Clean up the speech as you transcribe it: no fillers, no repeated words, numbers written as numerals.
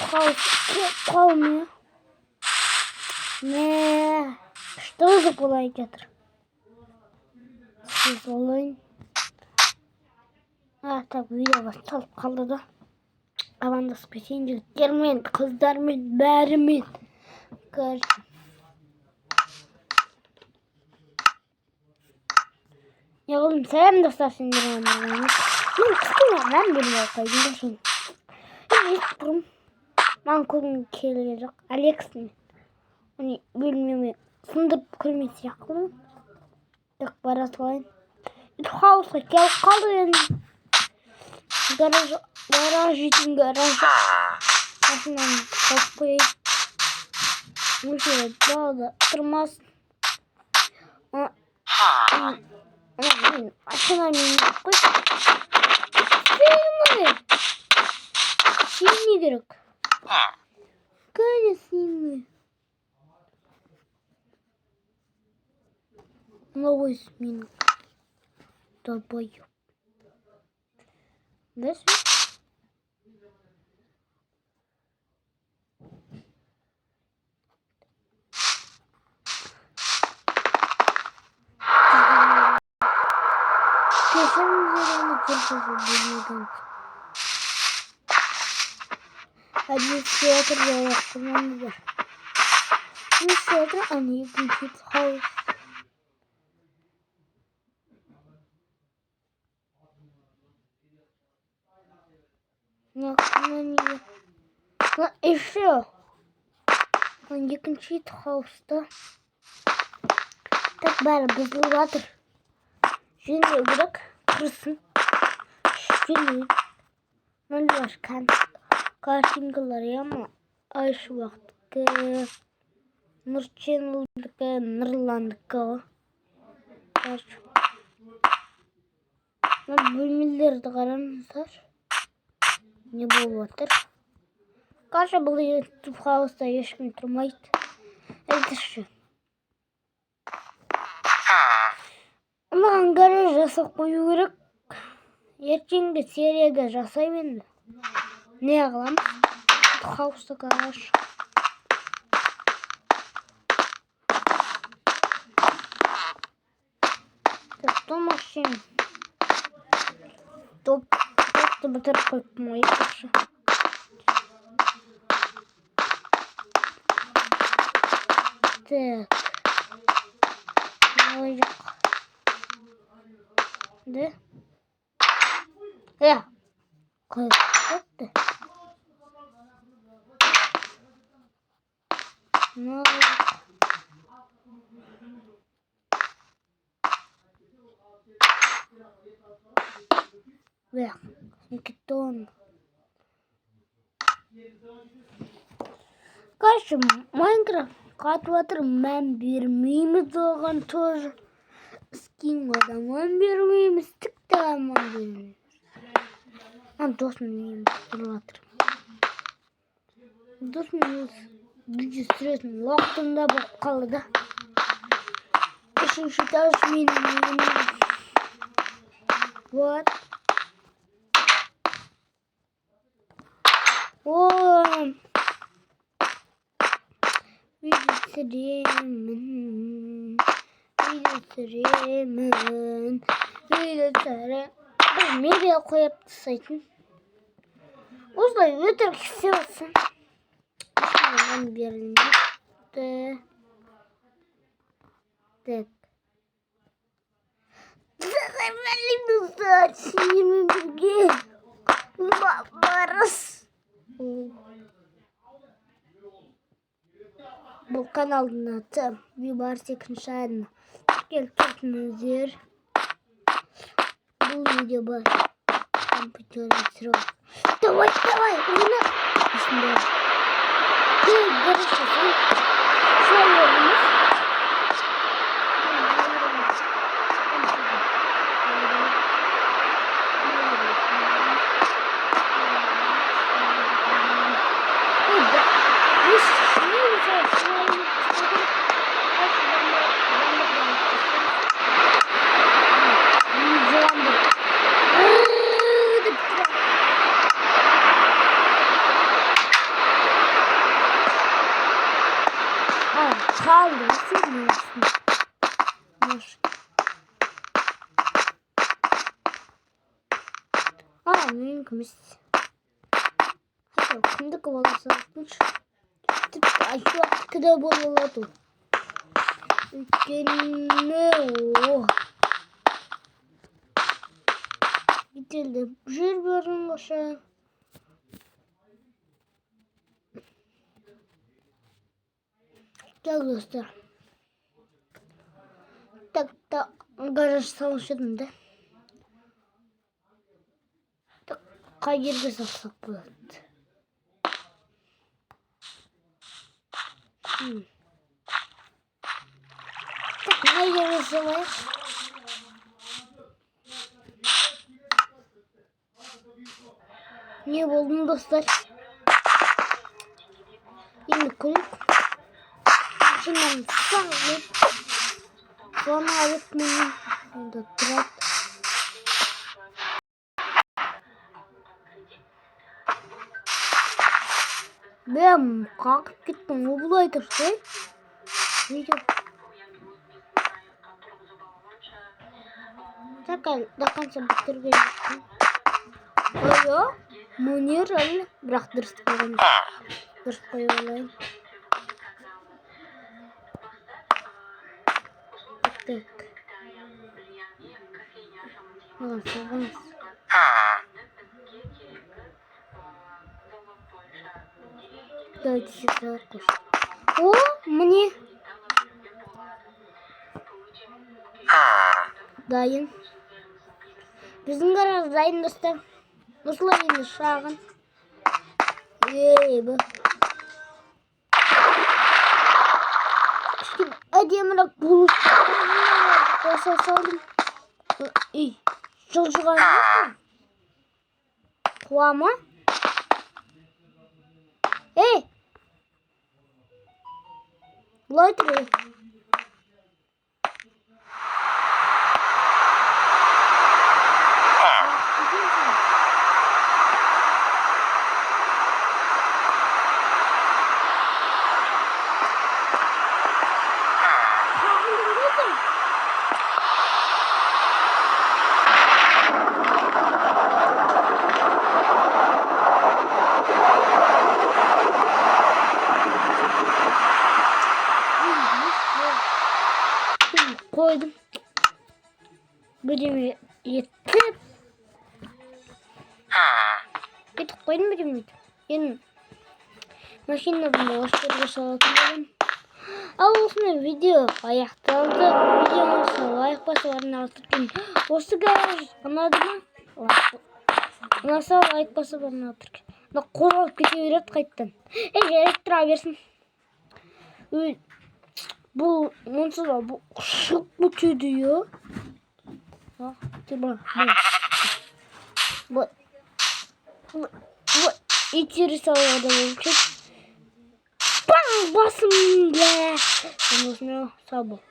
Қалмıyor. Ne? Что за планетер? Siz olayın. Так, видео басталып қалды да. Амандаспайтын жігіттермен, қыздармен, бәрімен. Короче. Яғылым, сәлем достар, сендермен болғанымыз. Мен кішкене мән бермей қойдым да шын. Естіп тұрмын. Маған көргім келген жоқ. Алексін. Бөлмеме сындырып көрмей сияқтымын. Так, бара салайын. Хауысқа келіп қалды енді. Гараж жейтін гараж. Машинаны қалып қойайын. Мөлшері далада тұрмасын. Машинамен қой. Синий керек. Қане синий. Новый сменик. Долбоёб. Да, все? Администратор командир. Администратор, они включат хаос. Еще. Он не кричит хауста. Так, бәрі бұзылып жатыр. Жөндеу керек. Құрысын. Жөндеу. Нөл картинкалар яма. Айшы уақыттікі. Нұрченлдікі, Нұрландікі. Бөлмелерді қараңыздар. Не болып отыр. Қаша бұл ютуб хауыста ешкім тұрмайды. Әйтіші. Маған гараж жасап қою керек. Ертеңгі серияда жасаймын енді. Не қыламыз? Хауыста гараж. Так, машин. Топты бітіріп қойыппын ғой екінші. Так. Ой, жоқ. Да? Қойып қойыпты. Ой, жоқ. Никитон. Короче, Майнкрафт қатып жатыр, мән бермейміз оған тоже. Скинға да мән бермейміз, тікті мән бермейміз. Досын мейміз тұрып жатыр. Досын өз видео сүретін уақытында болып қалды да. Үшінші тауыш менің. Вот. Видео сүремін. Бір медиа қойып тастайтын. Осылай өтірік істеп жатсам. Мән берілмепті. Так. Сәлемдер, сенімен бірге барыс. Бұл каналдың аты Вибар секінші айдына. Келіп кетіңіздер. Бұл видео бар. Компьютерді түсіріп. Давай, ойна. Осындай. Гараж жасайын. Шылай орнымыз. Менікі емес. Кімдікі болса айтыңызшы. Тіпті айтуақтікі де бола алады. Өйткені Ителде жүр бөрін қоша. Так, достар. Так, гараж салушы едім де. Так, қай жерге салсақ болады. Так, мына жерге салайық. Не болдым, достар? Енді көрейік. Шыннан сағып. Соны алып мені. Енді тұрады. Бәм, қақып кеттім. О, бұлай тұрсы. Видео. Так, до конца бітірген жеттім. Ойо, мұны рәлі. Бірақ дұрыс қойған. Дұрыс қойып алайын. Так. Соғамыз. Давайте сюда кушать. О, мне. Дайын. Біздің гараж дайын, достар. Осылай енді шағын. Бұл. Кішкен әдемірек болып. Оса салдым. Жылжыған емес. Қуама. Бұлай тұры. Koydum. Bölümü yetti. Yetti koydum bölümü. Yani машина boşluğuna салатым. Ал осындай видео аяқталды. Видеоны лайк басып орнатып. Осы гараж ұнады ма? Ұнаса лайк басып орнатып. Қорғалып кете береді қайттан. Жарайды тұра берсін. Бұл мұнсыз ба, бұл шық бұтеді ё. Бұл итері салғада болып кет. Басым бля. Осыны сабыл.